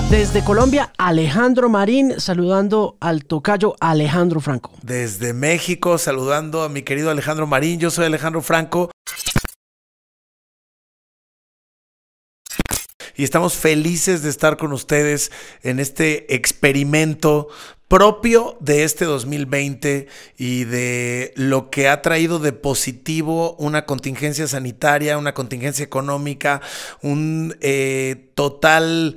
Desde Colombia, Alejandro Marín saludando al tocayo Alejandro Franco. Desde México, saludando a mi querido Alejandro Marín. Yo soy Alejandro Franco. Y estamos felices de estar con ustedes en este experimento propio de este 2020 y de lo que ha traído de positivo una contingencia sanitaria, una contingencia económica, un total,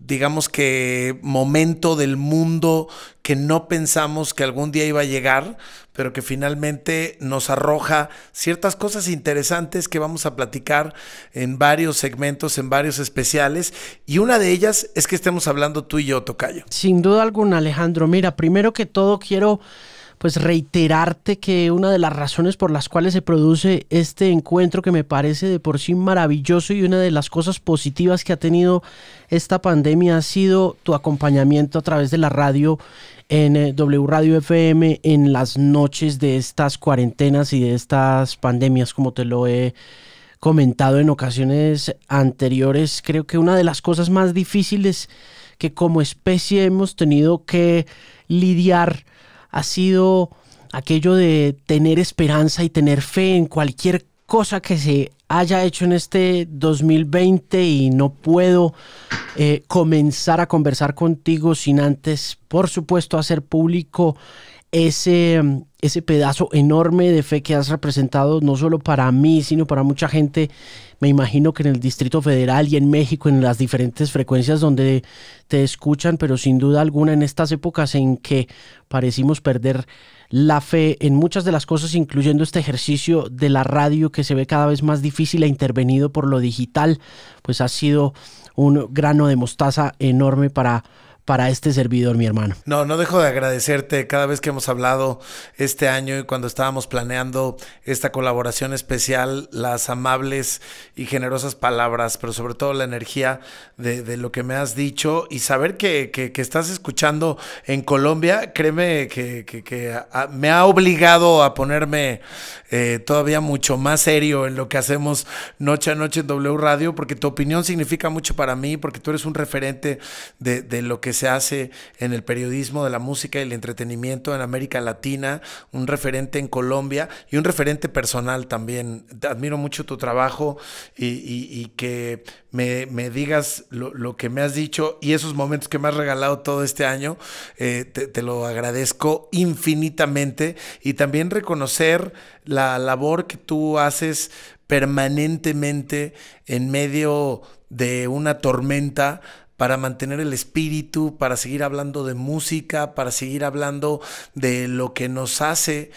digamos que momento del mundo que no pensamos que algún día iba a llegar, pero que finalmente nos arroja ciertas cosas interesantes que vamos a platicar en varios segmentos, en varios especiales, y una de ellas es que estemos hablando tú y yo, tocayo. Sin duda alguna, Alejandro. Mira, primero que todo quiero pues reiterarte que una de las razones por las cuales se produce este encuentro, que me parece de por sí maravilloso, y una de las cosas positivas que ha tenido esta pandemia ha sido tu acompañamiento a través de la radio en W Radio FM en las noches de estas cuarentenas y de estas pandemias, como te lo he comentado en ocasiones anteriores. Creo que una de las cosas más difíciles que como especie hemos tenido que lidiar ha sido aquello de tener esperanza y tener fe en cualquier cosa que se haya hecho en este 2020, y no puedo comenzar a conversar contigo sin antes, por supuesto, hacer público ese pedazo enorme de fe que has representado, no solo para mí, sino para mucha gente. Me imagino que en el Distrito Federal y en México, en las diferentes frecuencias donde te escuchan, pero sin duda alguna en estas épocas en que parecimos perder la fe en muchas de las cosas, incluyendo este ejercicio de la radio que se ve cada vez más difícil e intervenido por lo digital, pues ha sido un grano de mostaza enorme para este servidor, mi hermano. No dejo de agradecerte cada vez que hemos hablado este año y cuando estábamos planeando esta colaboración especial, las amables y generosas palabras, pero sobre todo la energía de lo que me has dicho, y saber que estás escuchando en Colombia. Créeme que me ha obligado a ponerme todavía mucho más serio en lo que hacemos noche a noche en W Radio, porque tu opinión significa mucho para mí, porque tú eres un referente de lo que se hace en el periodismo de la música y el entretenimiento en América Latina, un referente en Colombia y un referente personal también. Admiro mucho tu trabajo y que me digas lo que me has dicho y esos momentos que me has regalado todo este año. Te lo agradezco infinitamente, y también reconocer la labor que tú haces permanentemente en medio de una tormenta, para mantener el espíritu, para seguir hablando de música, para seguir hablando de lo que nos hace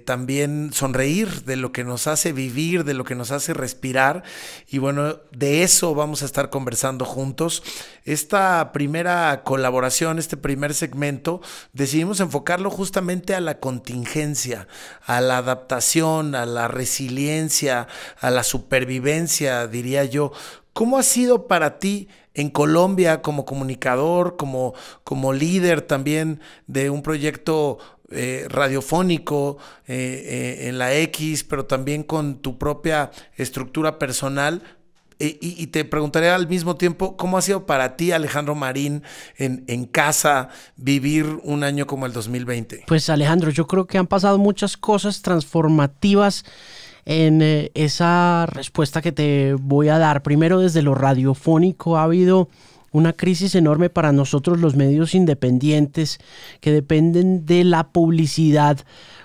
también sonreír, de lo que nos hace vivir, de lo que nos hace respirar. Y bueno, de eso vamos a estar conversando juntos. Esta primera colaboración, este primer segmento, decidimos enfocarlo justamente a la contingencia, a la adaptación, a la resiliencia, a la supervivencia, diría yo. ¿Cómo ha sido para ti en Colombia como comunicador, como líder también de un proyecto radiofónico en la X, pero también con tu propia estructura personal? Y te preguntaré al mismo tiempo, ¿cómo ha sido para ti, Alejandro Marín, en casa, vivir un año como el 2020? Pues, Alejandro, yo creo que han pasado muchas cosas transformativas en esa respuesta que te voy a dar. Primero, desde lo radiofónico ha habido una crisis enorme para nosotros, los medios independientes, que dependen de la publicidad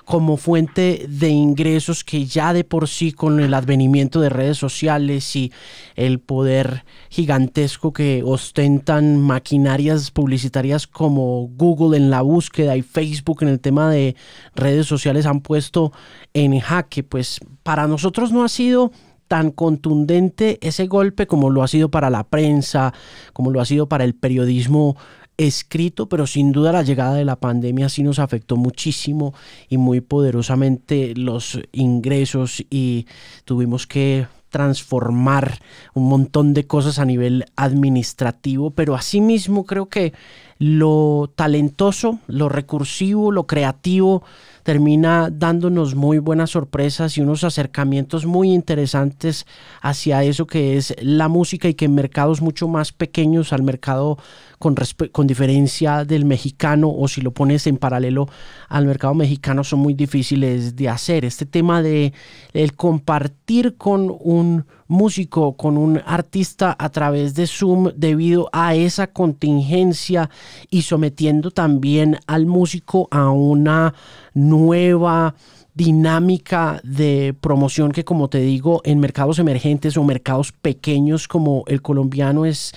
como fuente de ingresos, que ya de por sí, con el advenimiento de redes sociales y el poder gigantesco que ostentan maquinarias publicitarias como Google en la búsqueda y Facebook en el tema de redes sociales, han puesto en jaque. Pues para nosotros no ha sido tan contundente ese golpe como lo ha sido para la prensa, como lo ha sido para el periodismo escrito, pero sin duda la llegada de la pandemia sí nos afectó muchísimo y muy poderosamente los ingresos, y tuvimos que transformar un montón de cosas a nivel administrativo, pero asimismo creo que lo talentoso, lo recursivo, lo creativo termina dándonos muy buenas sorpresas y unos acercamientos muy interesantes hacia eso que es la música, y que en mercados mucho más pequeños al mercado con diferencia del mexicano, o si lo pones en paralelo al mercado mexicano, son muy difíciles de hacer. Este tema de el compartir con un músico, con un artista a través de Zoom, debido a esa contingencia, y sometiendo también al músico a una nueva dinámica de promoción que, como te digo, en mercados emergentes o mercados pequeños como el colombiano es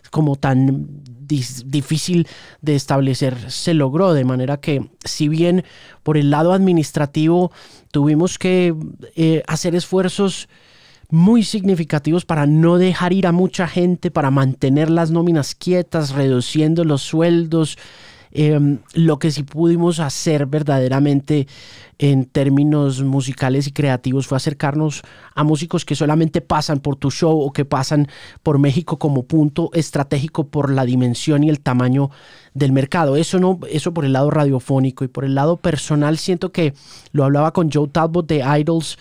como tan difícil de establecer, se logró. De manera que, si bien por el lado administrativo tuvimos que hacer esfuerzos muy significativos para no dejar ir a mucha gente, para mantener las nóminas quietas, reduciendo los sueldos, lo que sí pudimos hacer verdaderamente en términos musicales y creativos fue acercarnos a músicos que solamente pasan por tu show o que pasan por México como punto estratégico por la dimensión y el tamaño del mercado. Eso por el lado radiofónico. Y por el lado personal, siento que lo hablaba con Joe Talbot de Idols,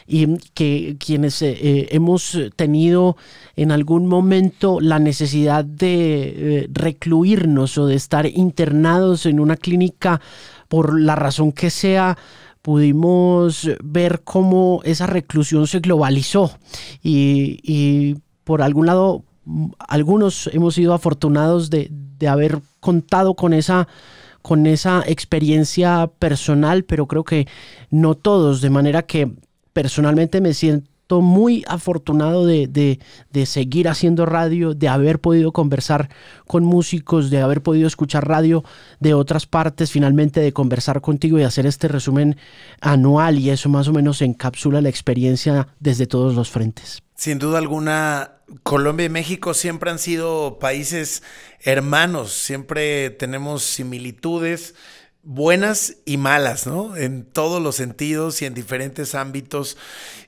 y que quienes hemos tenido en algún momento la necesidad de recluirnos o de estar internados en una clínica por la razón que sea, pudimos ver cómo esa reclusión se globalizó, y por algún lado algunos hemos sido afortunados de haber contado con esa experiencia personal, pero creo que no todos, de manera que personalmente me siento muy afortunado de seguir haciendo radio, de haber podido conversar con músicos, de haber podido escuchar radio de otras partes, finalmente de conversar contigo y hacer este resumen anual, y eso más o menos encapsula la experiencia desde todos los frentes. Sin duda alguna, Colombia y México siempre han sido países hermanos, siempre tenemos similitudes buenas y malas, ¿no? En todos los sentidos y en diferentes ámbitos,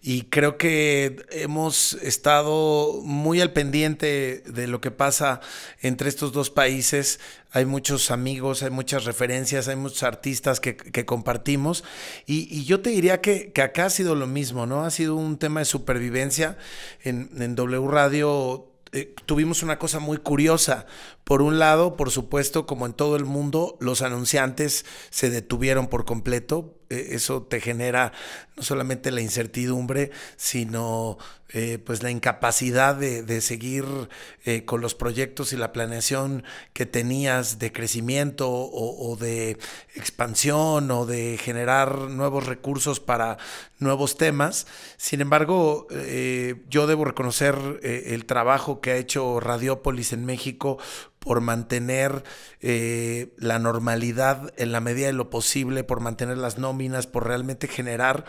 y creo que hemos estado muy al pendiente de lo que pasa entre estos dos países. Hay muchos amigos, hay muchas referencias, hay muchos artistas que compartimos, y yo te diría que acá ha sido lo mismo, ¿no? Ha sido un tema de supervivencia. En W Radio tuvimos una cosa muy curiosa. Por un lado, por supuesto, como en todo el mundo, los anunciantes se detuvieron por completo. Eso te genera no solamente la incertidumbre, sino pues la incapacidad de seguir con los proyectos y la planeación que tenías de crecimiento o de expansión o de generar nuevos recursos para nuevos temas. Sin embargo, yo debo reconocer el trabajo que ha hecho Radiópolis en México por mantener la normalidad en la medida de lo posible, por mantener las nóminas, por realmente generar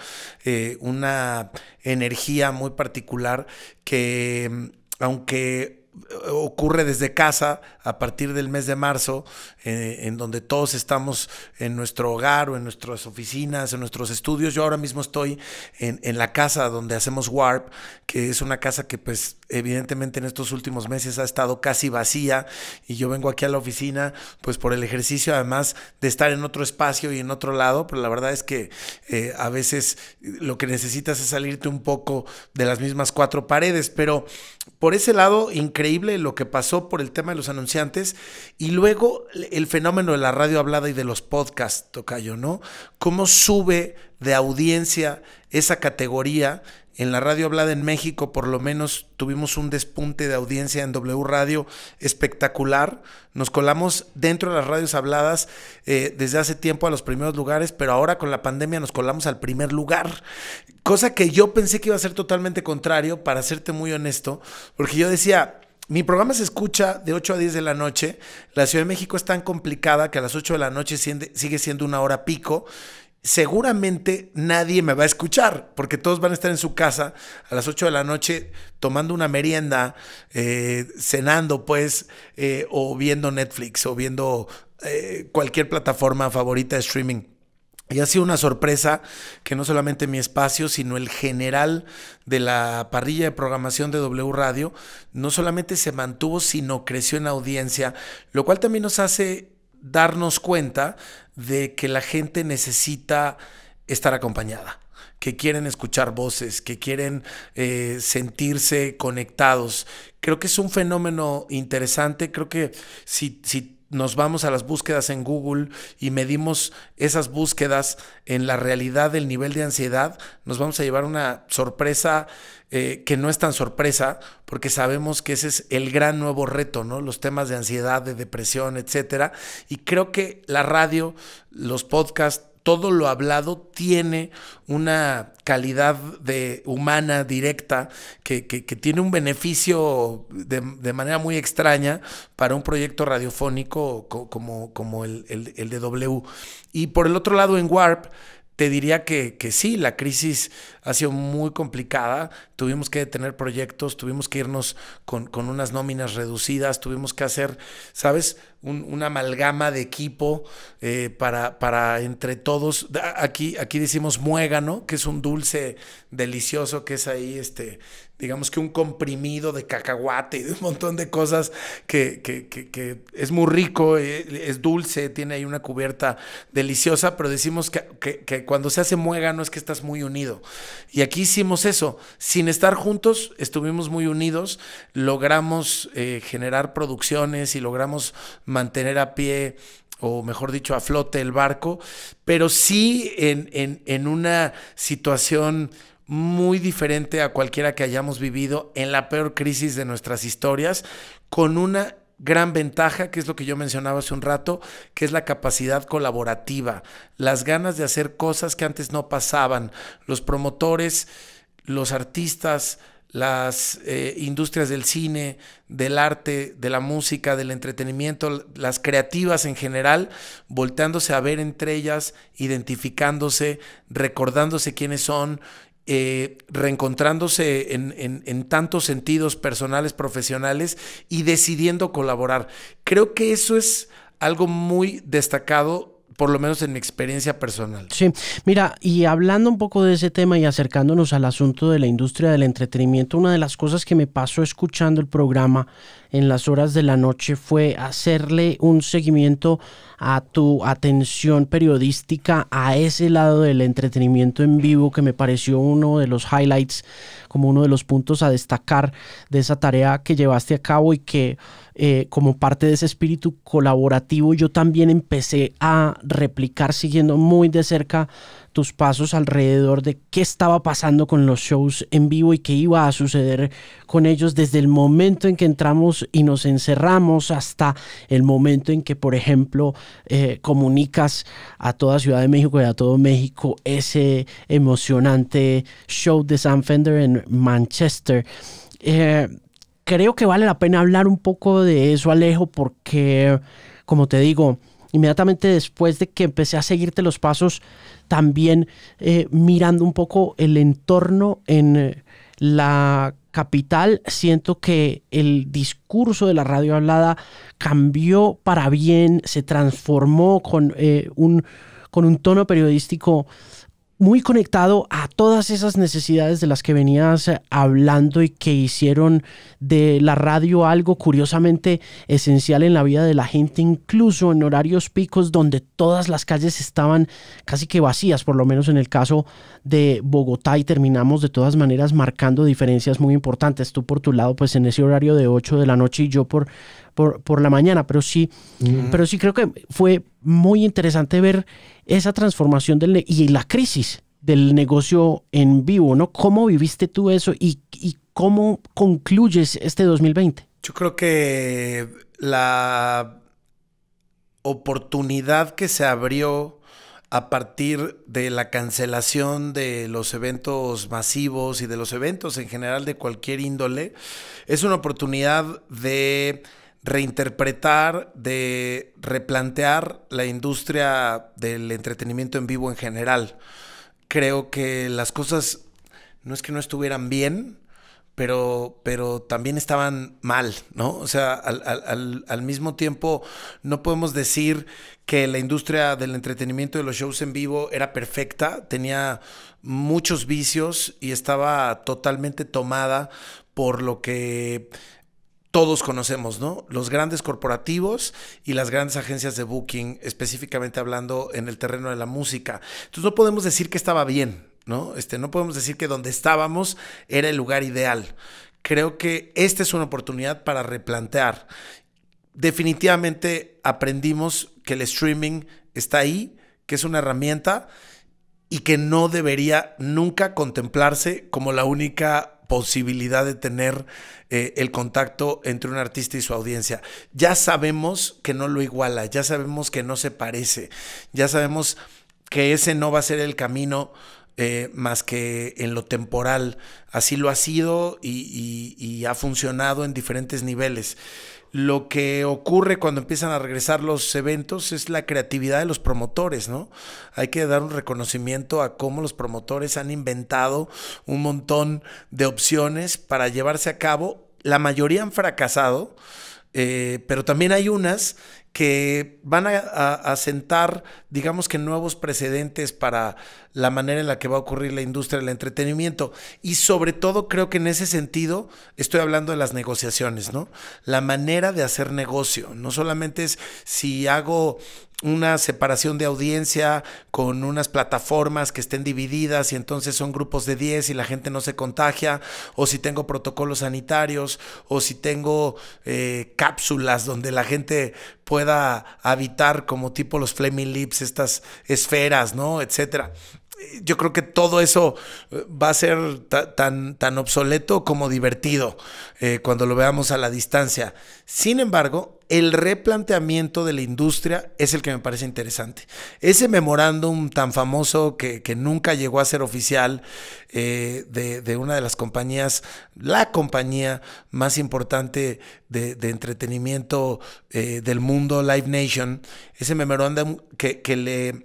una energía muy particular que, aunque ocurre desde casa a partir del mes de marzo, en donde todos estamos en nuestro hogar o en nuestras oficinas, en nuestros estudios. Yo ahora mismo estoy en la casa donde hacemos Warp, que es una casa que pues evidentemente en estos últimos meses ha estado casi vacía, y yo vengo aquí a la oficina pues por el ejercicio, además de estar en otro espacio y en otro lado, pero la verdad es que a veces lo que necesitas es salirte un poco de las mismas cuatro paredes. Pero por ese lado, increíble lo que pasó por el tema de los anunciantes, y luego el fenómeno de la radio hablada y de los podcasts, tocayo, ¿no? Cómo sube de audiencia esa categoría. En la radio hablada en México, por lo menos, tuvimos un despunte de audiencia en W Radio espectacular. Nos colamos dentro de las radios habladas desde hace tiempo a los primeros lugares, pero ahora con la pandemia nos colamos al primer lugar. Cosa que yo pensé que iba a ser totalmente contrario, para serte muy honesto, porque yo decía, mi programa se escucha de 8 a 10 de la noche. La Ciudad de México es tan complicada que a las 8 de la noche sigue siendo una hora pico. Seguramente nadie me va a escuchar, porque todos van a estar en su casa a las 8 de la noche tomando una merienda, cenando pues, o viendo Netflix o viendo cualquier plataforma favorita de streaming. Y ha sido una sorpresa que no solamente mi espacio, sino el general de la parrilla de programación de W Radio, no solamente se mantuvo, sino creció en audiencia, lo cual también nos hace darnos cuenta de que la gente necesita estar acompañada, que quieren escuchar voces, que quieren sentirse conectados. Creo que es un fenómeno interesante. Creo que si nos vamos a las búsquedas en Google y medimos esas búsquedas en la realidad del nivel de ansiedad, nos vamos a llevar una sorpresa que no es tan sorpresa, porque sabemos que ese es el gran nuevo reto, ¿no? Los temas de ansiedad, de depresión, etcétera. Y creo que la radio, los podcasts, todo lo hablado tiene una calidad humana directa que tiene un beneficio de manera muy extraña para un proyecto radiofónico como el de W. Y por el otro lado, en Warp, te diría que sí, la crisis ha sido muy complicada. Tuvimos que detener proyectos, tuvimos que irnos con unas nóminas reducidas, tuvimos que hacer, ¿sabes?, una amalgama de equipo para entre todos. Aquí decimos muégano, que es un dulce delicioso que es ahí, digamos que un comprimido de cacahuate y de un montón de cosas que es muy rico, es dulce, tiene ahí una cubierta deliciosa, pero decimos que cuando se hace muégano es que estás muy unido. Y aquí hicimos eso, sin estar juntos, estuvimos muy unidos, logramos generar producciones y logramos mantener a pie, o mejor dicho, a flote el barco, pero sí en una situación muy diferente a cualquiera que hayamos vivido, en la peor crisis de nuestras historias, con una gran ventaja, que es lo que yo mencionaba hace un rato, que es la capacidad colaborativa, las ganas de hacer cosas que antes no pasaban. Los promotores, los artistas, las industrias del cine, del arte, de la música, del entretenimiento, las creativas en general, volteándose a ver entre ellas, identificándose, recordándose quiénes son, reencontrándose en tantos sentidos personales, profesionales, y decidiendo colaborar. Creo que eso es algo muy destacado, por lo menos en mi experiencia personal. Sí, mira, y hablando un poco de ese tema y acercándonos al asunto de la industria del entretenimiento, una de las cosas que me pasó escuchando el programa en las horas de la noche fue hacerle un seguimiento a tu atención periodística a ese lado del entretenimiento en vivo, que me pareció uno de los highlights, como uno de los puntos a destacar de esa tarea que llevaste a cabo, y que como parte de ese espíritu colaborativo yo también empecé a replicar, siguiendo muy de cerca tus pasos alrededor de qué estaba pasando con los shows en vivo y qué iba a suceder con ellos desde el momento en que entramos y nos encerramos hasta el momento en que, por ejemplo, comunicas a toda Ciudad de México y a todo México ese emocionante show de Sam Fender en Manchester. Creo que vale la pena hablar un poco de eso, Alejo, porque, como te digo, inmediatamente después de que empecé a seguirte los pasos, también mirando un poco el entorno en la capital, siento que el discurso de la radio hablada cambió para bien, se transformó con un tono periodístico muy conectado a todas esas necesidades de las que venías hablando, y que hicieron de la radio algo curiosamente esencial en la vida de la gente, incluso en horarios picos donde todas las calles estaban casi que vacías, por lo menos en el caso de Bogotá, y terminamos de todas maneras marcando diferencias muy importantes. Tú por tu lado, pues en ese horario de 8 de la noche, y yo por la mañana, pero sí creo que fue muy interesante ver esa transformación y la crisis del negocio en vivo, ¿no? ¿Cómo viviste tú eso y cómo concluyes este 2020? Yo creo que la oportunidad que se abrió a partir de la cancelación de los eventos masivos y de los eventos en general de cualquier índole es una oportunidad de reinterpretar, de replantear la industria del entretenimiento en vivo en general. Creo que las cosas no es que no estuvieran bien, pero también estaban mal, ¿no? O sea, al mismo tiempo no podemos decir que la industria del entretenimiento de los shows en vivo era perfecta, tenía muchos vicios y estaba totalmente tomada por lo que todos conocemos, ¿no? Los grandes corporativos y las grandes agencias de booking, específicamente hablando en el terreno de la música. Entonces no podemos decir que estaba bien, ¿no? No podemos decir que donde estábamos era el lugar ideal. Creo que esta es una oportunidad para replantear. Definitivamente aprendimos que el streaming está ahí, que es una herramienta y que no debería nunca contemplarse como la única posibilidad de tener el contacto entre un artista y su audiencia. Ya sabemos que no lo iguala, ya sabemos que no se parece, ya sabemos que ese no va a ser el camino más que en lo temporal. Así lo ha sido y ha funcionado en diferentes niveles. Lo que ocurre cuando empiezan a regresar los eventos es la creatividad de los promotores, ¿no? Hay que dar un reconocimiento a cómo los promotores han inventado un montón de opciones para llevarse a cabo. La mayoría han fracasado, pero también hay unas que van a sentar, digamos que nuevos precedentes para la manera en la que va a ocurrir la industria del entretenimiento. Y sobre todo creo que en ese sentido estoy hablando de las negociaciones, ¿no? La manera de hacer negocio. No solamente es si hago una separación de audiencia con unas plataformas que estén divididas y entonces son grupos de 10 y la gente no se contagia, o si tengo protocolos sanitarios, o si tengo cápsulas donde la gente pueda habitar como tipo los Flaming Lips, estas esferas, ¿no? Etcétera. Yo creo que todo eso va a ser tan obsoleto como divertido cuando lo veamos a la distancia. Sin embargo, el replanteamiento de la industria es el que me parece interesante. Ese memorándum tan famoso que nunca llegó a ser oficial de una de las compañías, la compañía más importante de entretenimiento del mundo, Live Nation, ese memorándum que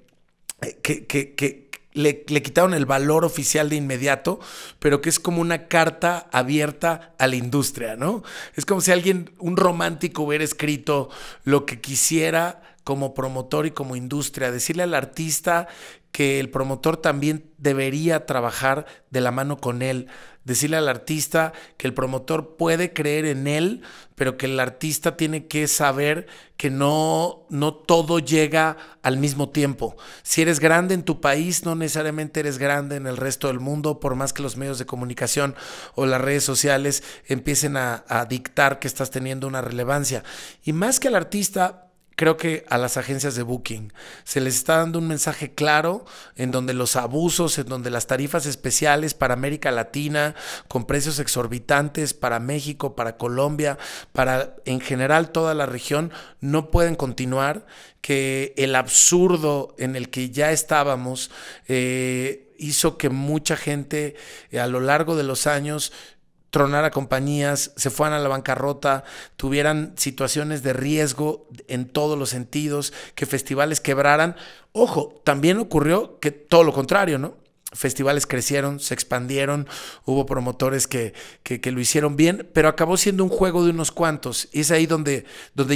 le quitaron el valor oficial de inmediato, pero que es como una carta abierta a la industria, ¿no? Es como si un romántico hubiera escrito lo que quisiera como promotor y como industria, decirle al artista que el promotor también debería trabajar de la mano con él, decirle al artista que el promotor puede creer en él, pero que el artista tiene que saber que no todo llega al mismo tiempo. Si eres grande en tu país, no necesariamente eres grande en el resto del mundo, por más que los medios de comunicación o las redes sociales empiecen a dictar que estás teniendo una relevancia. Y más que al artista, creo que a las agencias de booking se les está dando un mensaje claro en donde los abusos, en donde las tarifas especiales para América Latina con precios exorbitantes para México, para Colombia, para en general toda la región no pueden continuar, que el absurdo en el que ya estábamos hizo que mucha gente a lo largo de los años tronara compañías, se fueran a la bancarrota, tuvieran situaciones de riesgo en todos los sentidos, que festivales quebraran. Ojo, también ocurrió que todo lo contrario, ¿no? Festivales crecieron, se expandieron, hubo promotores que lo hicieron bien, pero acabó siendo un juego de unos cuantos. Y es ahí donde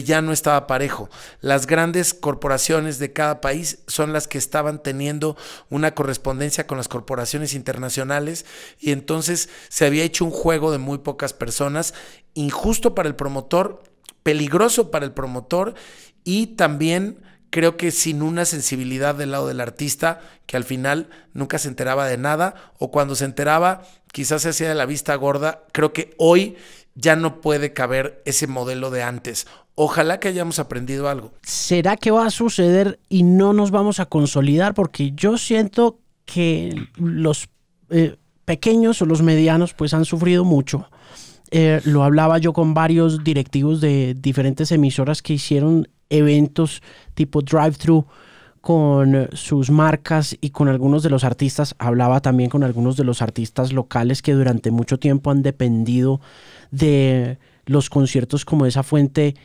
ya no estaba parejo. Las grandes corporaciones de cada país son las que estaban teniendo una correspondencia con las corporaciones internacionales y entonces se había hecho un juego de muy pocas personas, injusto para el promotor, peligroso para el promotor y también creo que sin una sensibilidad del lado del artista, que al final nunca se enteraba de nada, o cuando se enteraba quizás se hacía de la vista gorda. Creo que hoy ya no puede caber ese modelo de antes. Ojalá que hayamos aprendido algo. ¿Será que va a suceder y no nos vamos a consolidar? Porque yo siento que los pequeños o los medianos pues han sufrido mucho. Lo hablaba yo con varios directivos de diferentes emisoras que hicieron eventos tipo drive-thru con sus marcas y con algunos de los artistas. Hablaba también con algunos de los artistas locales que durante mucho tiempo han dependido de los conciertos como esa fuente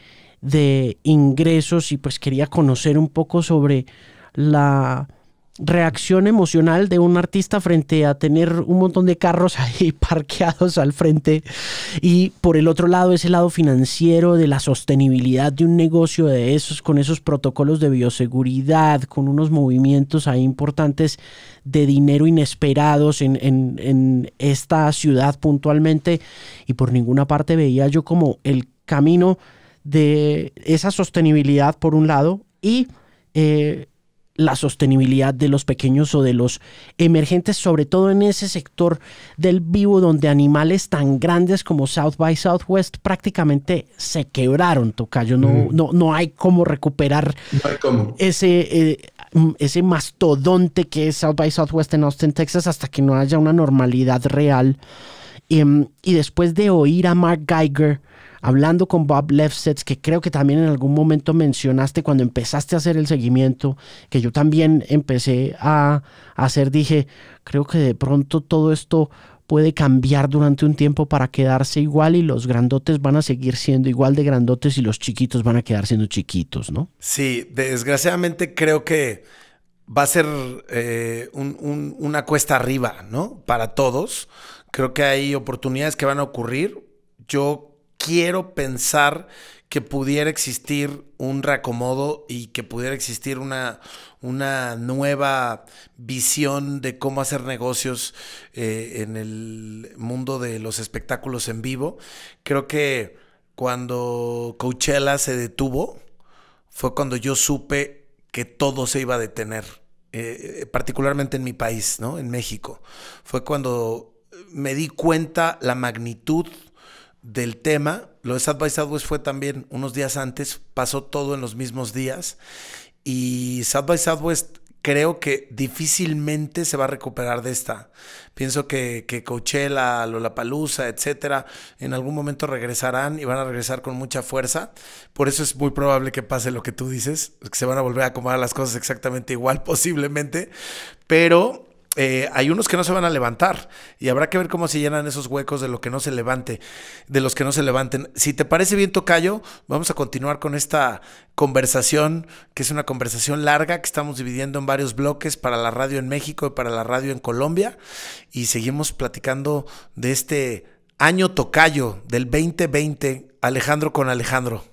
de ingresos y pues quería conocer un poco sobre la reacción emocional de un artista frente a tener un montón de carros ahí parqueados al frente, y por el otro lado ese lado financiero de la sostenibilidad de un negocio de esos, con esos protocolos de bioseguridad, con unos movimientos ahí importantes de dinero inesperados en esta ciudad puntualmente, y por ninguna parte veía yo como el camino de esa sostenibilidad por un lado y la sostenibilidad de los pequeños o de los emergentes, sobre todo en ese sector del vivo donde animales tan grandes como South by Southwest prácticamente se quebraron, tocayo. No hay cómo recuperar ese mastodonte que es South by Southwest en Austin, Texas, hasta que no haya una normalidad real. Y después de oír a Mark Geiger hablando con Bob Lefsetz, que creo que también en algún momento mencionaste cuando empezaste a hacer el seguimiento, que yo también empecé a hacer, dije, creo que de pronto todo esto puede cambiar durante un tiempo para quedarse igual, y los grandotes van a seguir siendo igual de grandotes y los chiquitos van a quedar siendo chiquitos, ¿no? Sí, desgraciadamente creo que va a ser una cuesta arriba, ¿no? Para todos. Creo que hay oportunidades que van a ocurrir. Yo quiero pensar que pudiera existir un reacomodo y que pudiera existir una nueva visión de cómo hacer negocios en el mundo de los espectáculos en vivo. Creo que cuando Coachella se detuvo fue cuando yo supe que todo se iba a detener, particularmente en mi país, ¿no? En México. Fue cuando me di cuenta la magnitud del tema. Lo de South by Southwest fue también unos días antes, pasó todo en los mismos días, y South by Southwest creo que difícilmente se va a recuperar de esta. Pienso que Coachella, Lollapalooza, etcétera, en algún momento regresarán y van a regresar con mucha fuerza. Por eso es muy probable que pase lo que tú dices, que se van a volver a acomodar las cosas exactamente igual posiblemente, pero hay unos que no se van a levantar y habrá que ver cómo se llenan esos huecos de lo que no se levante, de los que no se levanten. Si te parece bien, tocayo, vamos a continuar con esta conversación, que es una conversación larga que estamos dividiendo en varios bloques para la radio en México y para la radio en Colombia, y seguimos platicando de este año tocayo del 2020, Alejandro con Alejandro.